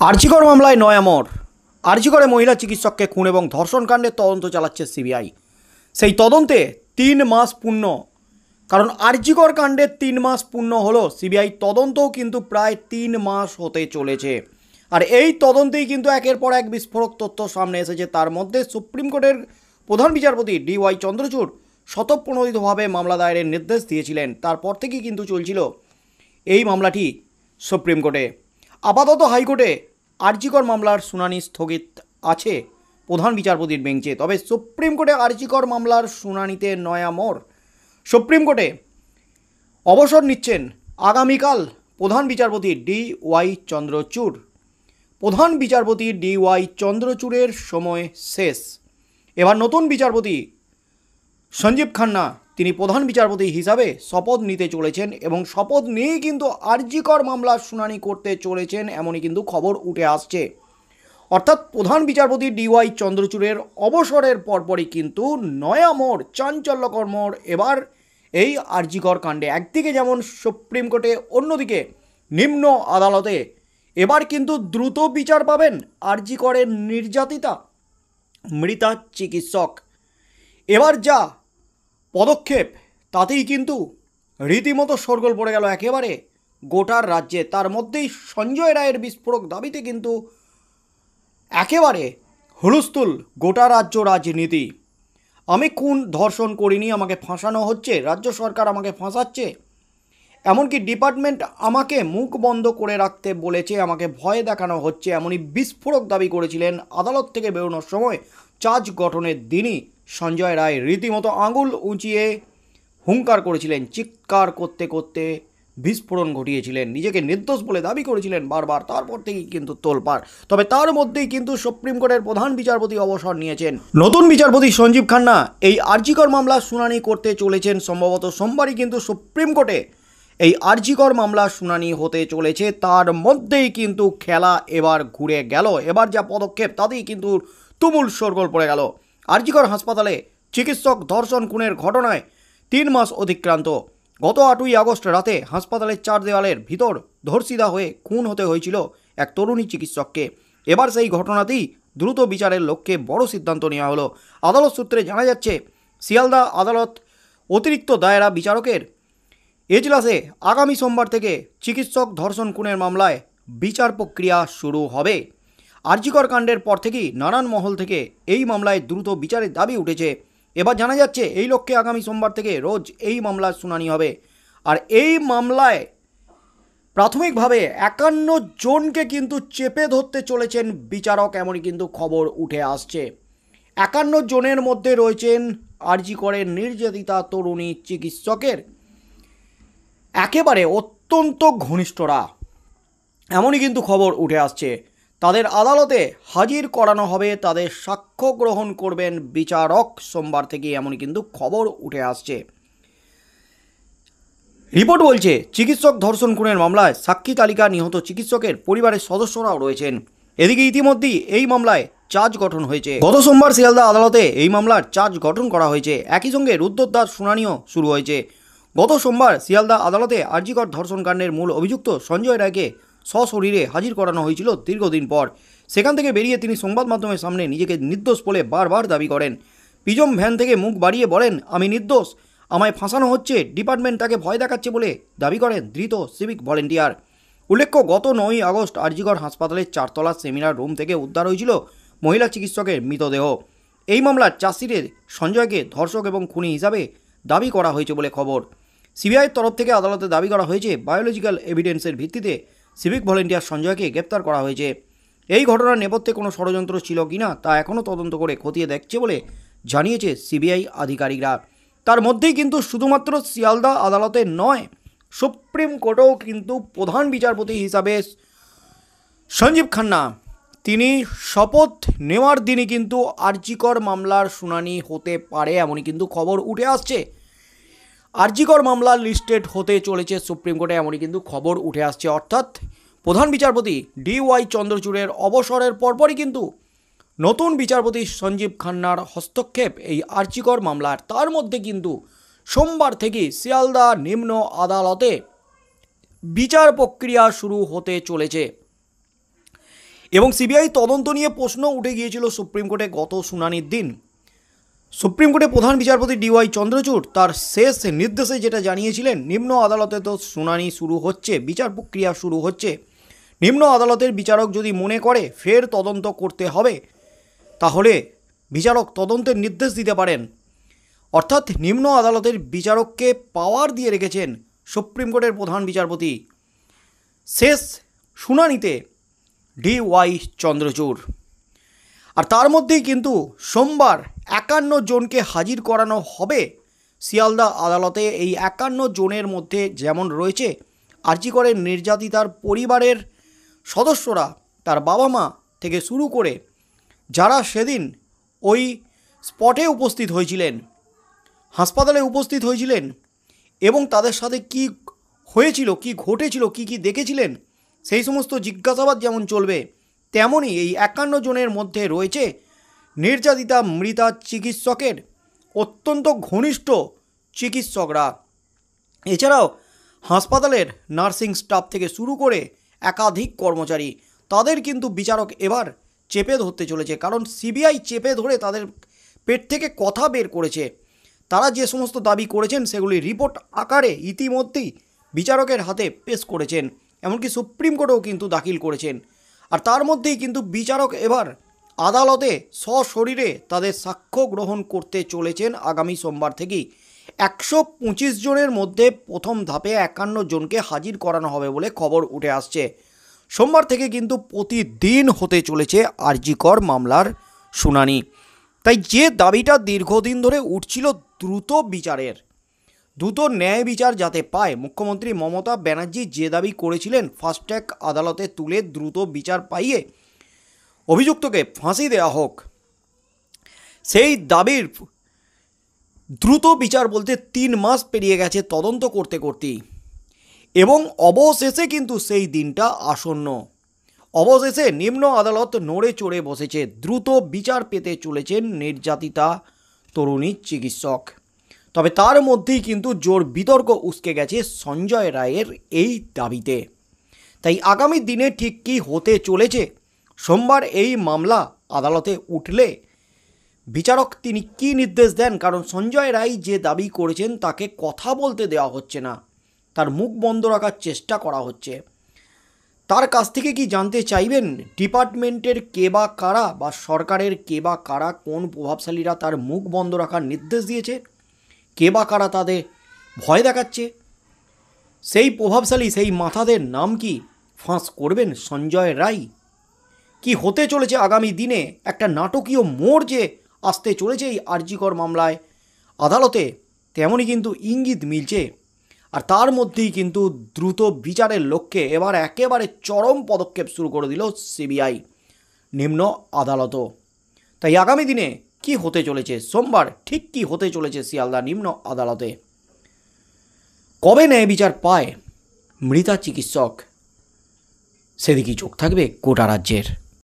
আরজিকর মামলায় নয়া মোড়। আরজিকরে মহিলা চিকিৎসককে খুন এবং ধর্ষণ কাণ্ডের তদন্ত চালাচ্ছে সিবিআই। সেই তদন্তে ৩ মাস পূর্ণ, কারণ আরজিকর কাণ্ডের ৩ মাস পূর্ণ হলো, সিবিআই তদন্তও কিন্তু প্রায় ৩ মাস হতে চলেছে। আর এই তদন্তেই কিন্তু একের পর এক বিস্ফোরক তথ্য সামনে এসেছে। তার মধ্যে সুপ্রিম কোর্টের প্রধান বিচারপতি DY চন্দ্রচূড় স্বতঃপ্রণোদিতভাবে মামলা দায়েরের নির্দেশ দিয়েছিলেন। তারপর থেকেই কিন্তু চলছিল এই মামলাটি সুপ্রিম কোর্টে। আপাতত হাইকোর্টে আরজিকর মামলার শুনানি স্থগিত আছে প্রধান বিচারপতির বেঞ্চে। তবে সুপ্রিম কোর্টে আরজিকর মামলার শুনানিতে নয়া মোড়। সুপ্রিম কোর্টে অবসর নিচ্ছেন আগামীকাল প্রধান বিচারপতি DY চন্দ্রচূড়। প্রধান বিচারপতি DY চন্দ্রচূড়ের সময় শেষ। এবার নতুন বিচারপতি সঞ্জীব খান্না তিনি প্রধান বিচারপতি হিসাবে শপথ নিতে চলেছেন এবং শপথ নিয়েই কিন্তু আরজিকর মামলার শুনানি করতে চলেছেন, এমনই কিন্তু খবর উঠে আসছে। অর্থাৎ প্রধান বিচারপতি DY চন্দ্রচূড়ের অবসরের পরপরই কিন্তু নয়া মোড়, চাঞ্চল্যকর মোড় এবার এই আরজিকর কাণ্ডে। একদিকে যেমন সুপ্রিম কোর্টে, অন্যদিকে নিম্ন আদালতে এবার কিন্তু দ্রুত বিচার পাবেন আরজিকরের নির্যাতিতা মৃতা চিকিৎসক। এবার যা পদক্ষেপ তাতেই কিন্তু রীতিমতো শোরগোল পড়ে গেল একেবারে গোটার রাজ্যে। তার মধ্যেই সঞ্জয় রায়ের বিস্ফোরক দাবিতে কিন্তু একেবারে হুলস্থুল গোটা রাজ্য রাজনীতি। আমি খুন ধর্ষণ করিনি, আমাকে ফাঁসানো হচ্ছে, রাজ্য সরকার আমাকে ফাঁসাচ্ছে, এমনকি ডিপার্টমেন্ট আমাকে মুখ বন্ধ করে রাখতে বলেছে, আমাকে ভয় দেখানো হচ্ছে, এমনই বিস্ফোরক দাবি করেছিলেন। আদালত থেকে বেরোনোর সময় চার্জ গঠনের দিনই সঞ্জয় রায় রীতিমতো আঙুল উঁচিয়ে হুঙ্কার করেছিলেন, চিৎকার করতে করতে বিস্ফোরণ ঘটিয়েছিলেন, নিজেকে নির্দোষ বলে দাবি করেছিলেন বারবার। তারপর থেকেই কিন্তু তোলপাড়। তবে তার মধ্যেই কিন্তু সুপ্রিম কোর্টের প্রধান বিচারপতি অবসর নিয়েছেন। নতুন বিচারপতি সঞ্জীব খান্না এই আরজিকর মামলার শুনানি করতে চলেছেন। সম্ভবত সোমবারই কিন্তু সুপ্রিম কোর্টে এই আরজিকর মামলার শুনানি হতে চলেছে। তার মধ্যেই কিন্তু খেলা এবার ঘুরে গেল। এবার যা পদক্ষেপ তাতেই কিন্তু তুমুল শোরগোল পড়ে গেল। আরজিকর হাসপাতালে চিকিৎসক ধর্ষণ খুনের ঘটনায় 3 মাস অতিক্রান্ত। গত 8ই আগস্ট রাতে হাসপাতালের 4 দেওয়ালের ভিতর ধর্ষিতা হয়ে খুন হতে হয়েছিল এক তরুণী চিকিৎসককে। এবার সেই ঘটনাতেই দ্রুত বিচারের লক্ষ্যে বড় সিদ্ধান্ত নেওয়া হলো। আদালত সূত্রে জানা যাচ্ছে, শিয়ালদা আদালত অতিরিক্ত দায়রা বিচারকের এজলাসে আগামী সোমবার থেকে চিকিৎসক ধর্ষণ খুনের মামলায় বিচার প্রক্রিয়া শুরু হবে। আরজিকর কাণ্ডের পর থেকেই নানান মহল থেকে এই মামলায় দ্রুত বিচারের দাবি উঠেছে। এবার জানা যাচ্ছে এই লক্ষ্যে আগামী সোমবার থেকে রোজ এই মামলার শুনানি হবে। আর এই মামলায় প্রাথমিকভাবে 51 জনকে কিন্তু চেপে ধরতে চলেছেন বিচারক, এমনই কিন্তু খবর উঠে আসছে। 51 জনের মধ্যে রয়েছেন আরজিকরের নির্যাতিতা তরুণী চিকিৎসকের একেবারে অত্যন্ত ঘনিষ্ঠরা, এমনই কিন্তু খবর উঠে আসছে। তাদের আদালতে হাজির করানো হবে, তাদের সাক্ষ্য গ্রহণ করবেন বিচারক সোমবার থেকে, এমনই কিন্তু খবর উঠে আসছে। রিপোর্ট বলছে, চিকিৎসক ধর্ষণ খুনের মামলায় সাক্ষী তালিকা নিহত চিকিৎসকের পরিবারের সদস্যরাও রয়েছেন। এদিকে ইতিমধ্যেই এই মামলায় চার্জ গঠন হয়েছে। গত সোমবার শিয়ালদা আদালতে এই মামলার চার্জ গঠন করা হয়েছে। একই সঙ্গে রুদ্ধদ্বার শুনানিও শুরু হয়েছে। গত সোমবার শিয়ালদা আদালতে আরজিকর ধর্ষণ কাণ্ডের মূল অভিযুক্ত সঞ্জয় রায়কে সশরীরে হাজির করানো হয়েছিল দীর্ঘদিন পর। সেখান থেকে বেরিয়ে তিনি সংবাদ মাধ্যমের সামনে নিজেকে নির্দোষ বলে বারবার দাবি করেন। পিজম ভ্যান থেকে মুখ বাড়িয়ে বলেন, আমি নির্দোষ, আমায় ফাঁসানো হচ্ছে, ডিপার্টমেন্ট তাকে ভয় দেখাচ্ছে বলে দাবি করেন ধৃত সিভিক ভলেন্টিয়ার। উল্লেখ্য, গত 9ই আগস্ট আরজিকর হাসপাতালের 4তলা সেমিনার রুম থেকে উদ্ধার হয়েছিল মহিলা চিকিৎসকের মৃতদেহ। এই মামলার চার্জশিটে সঞ্জয়কে ধর্ষক এবং খুনি হিসাবে দাবি করা হয়েছে বলে খবর। সিবিআইয়ের তরফ থেকে আদালতে দাবি করা হয়েছে, বায়োলজিক্যাল এভিডেন্সের ভিত্তিতে সিভিক ভলেন্টিয়ার সঞ্জয়কে গ্রেপ্তার করা হয়েছে। এই ঘটনার নেপথ্যে কোনো ষড়যন্ত্র ছিল কিনা তা এখনও তদন্ত করে খতিয়ে দেখছে বলে জানিয়েছে সিবিআই আধিকারিকরা। তার মধ্যেই কিন্তু শুধুমাত্র শিয়ালদা আদালতে নয়, সুপ্রিম কোর্টেও কিন্তু প্রধান বিচারপতি হিসাবে সঞ্জীব খান্না তিনি শপথ নেওয়ার দিনই কিন্তু আরজিকর মামলার শুনানি হতে পারে, এমনই কিন্তু খবর উঠে আসছে। আরজিকর মামলা লিস্টেড হতে চলেছে সুপ্রিম কোর্টে, এমনই কিন্তু খবর উঠে আসছে। অর্থাৎ প্রধান বিচারপতি DY চন্দ্রচূড়ের অবসরের পরপরই কিন্তু নতুন বিচারপতি সঞ্জীব খান্নার হস্তক্ষেপ এই আরজিকর মামলার। তার মধ্যে কিন্তু সোমবার থেকে শিয়ালদা নিম্ন আদালতে বিচার প্রক্রিয়া শুরু হতে চলেছে। এবং সিবিআই তদন্ত নিয়ে প্রশ্ন উঠে গিয়েছিল সুপ্রিম কোর্টে গত শুনানির দিন। সুপ্রিম কোর্টের প্রধান বিচারপতি ডিওয়াই চন্দ্রচূড় তার শেষ নির্দেশে যেটা জানিয়েছিলেন, নিম্ন আদালতে তো শুনানি শুরু হচ্ছে, বিচার প্রক্রিয়া শুরু হচ্ছে, নিম্ন আদালতের বিচারক যদি মনে করে ফের তদন্ত করতে হবে তাহলে বিচারক তদন্তের নির্দেশ দিতে পারেন। অর্থাৎ নিম্ন আদালতের বিচারককে পাওয়ার দিয়ে রেখেছেন সুপ্রিম কোর্টের প্রধান বিচারপতি শেষ শুনানিতে ডিওয়াই চন্দ্রচূড়। আর তার মধ্যেই কিন্তু সোমবার 51 জনকে হাজির করানো হবে শিয়ালদা আদালতে। এই 51 জনের মধ্যে যেমন রয়েছে আরজি করের নির্যাতিতার পরিবারের সদস্যরা, তার বাবা মা থেকে শুরু করে যারা সেদিন ওই স্পটে উপস্থিত হয়েছিলেন, হাসপাতালে উপস্থিত হয়েছিলেন এবং তাদের সাথে কি হয়েছিল, কি ঘটেছিল, কি কি দেখেছিলেন, সেই সমস্ত জিজ্ঞাসাবাদ যেমন চলবে, তেমনই এই 51 জনের মধ্যে রয়েছে নির্যাতিতা মৃতা চিকিৎসকের অত্যন্ত ঘনিষ্ঠ চিকিৎসকরা। এছাড়াও হাসপাতালের নার্সিং স্টাফ থেকে শুরু করে একাধিক কর্মচারী, তাদের কিন্তু বিচারক এবার চেপে ধরতে চলেছে। কারণ সিবিআই চেপে ধরে তাদের পেট থেকে কথা বের করেছে। তারা যে সমস্ত দাবি করেছেন সেগুলি রিপোর্ট আকারে ইতিমধ্যেই বিচারকের হাতে পেশ করেছেন, এমনকি সুপ্রিম কোর্টেও কিন্তু দাখিল করেছেন। আর তার মধ্যেই কিন্তু বিচারক এবার আদালতে সশরীরে তাদের সাক্ষ্য গ্রহণ করতে চলেছেন আগামী সোমবার থেকেই। 125 জনের মধ্যে প্রথম ধাপে 51 জনকে হাজির করানো হবে বলে খবর উঠে আসছে। সোমবার থেকে কিন্তু প্রতিদিন হতে চলেছে আরজি কর মামলার শুনানি। তাই যে দাবিটা দীর্ঘদিন ধরে উঠছিল দ্রুত বিচারের, দ্রুত ন্যায় বিচার যাতে পায়, মুখ্যমন্ত্রী মমতা ব্যানার্জি যে দাবি করেছিলেন ফাস্ট ট্র্যাক আদালতে তুলে দ্রুত বিচার পাইয়ে অভিযুক্তকে ফাঁসি দেওয়া হোক, সেই দাবির দ্রুত বিচার বলতে 3 মাস পেরিয়ে গেছে তদন্ত করতে করতেই, এবং অবশেষে কিন্তু সেই দিনটা আসন্ন। অবশেষে নিম্ন আদালত নড়ে চড়ে বসেছে, দ্রুত বিচার পেতে চলেছেন নির্যাতিতা তরুণী চিকিৎসক। তবে তার মধ্যেই কিন্তু জোর বিতর্ক উস্কে গেছে সঞ্জয় রায়ের এই দাবিতে। তাই আগামী দিনে ঠিক কী হতে চলেছে, সোমবার এই মামলা আদালতে উঠলে বিচারক তিনি কি নির্দেশ দেন, কারণ সঞ্জয় রায় যে দাবি করেছেন তাকে কথা বলতে দেওয়া হচ্ছে না, তার মুখ বন্ধ রাখার চেষ্টা করা হচ্ছে। তার কাছ থেকে কি জানতে চাইবেন ডিপার্টমেন্টের কে বা কারা বা সরকারের কে বা কারা, কোন প্রভাবশালীরা তার মুখ বন্ধ রাখার নির্দেশ দিয়েছে, কে বা কারা তাদের ভয় দেখাচ্ছে, সেই প্রভাবশালী সেই মাথাদের নাম কি ফাঁস করবেন সঞ্জয় রায়? কি হতে চলেছে আগামী দিনে, একটা নাটকীয় মোড় যে আসতে চলেছে এই আরজি কর মামলায় আদালতে, তেমনই কিন্তু ইঙ্গিত মিলছে। আর তার মধ্যেই কিন্তু দ্রুত বিচারের লক্ষ্যে এবার একেবারে চরম পদক্ষেপ শুরু করে দিল সিবিআই, নিম্ন আদালতও। তাই আগামী দিনে কি হতে চলেছে, সোমবার ঠিক কি হতে চলেছে শিয়ালদা নিম্ন আদালতে, কবে ন্যায় বিচার পায় মৃতা চিকিৎসক, সেদিকেই চোখ থাকবে গোটা রাজ্যের।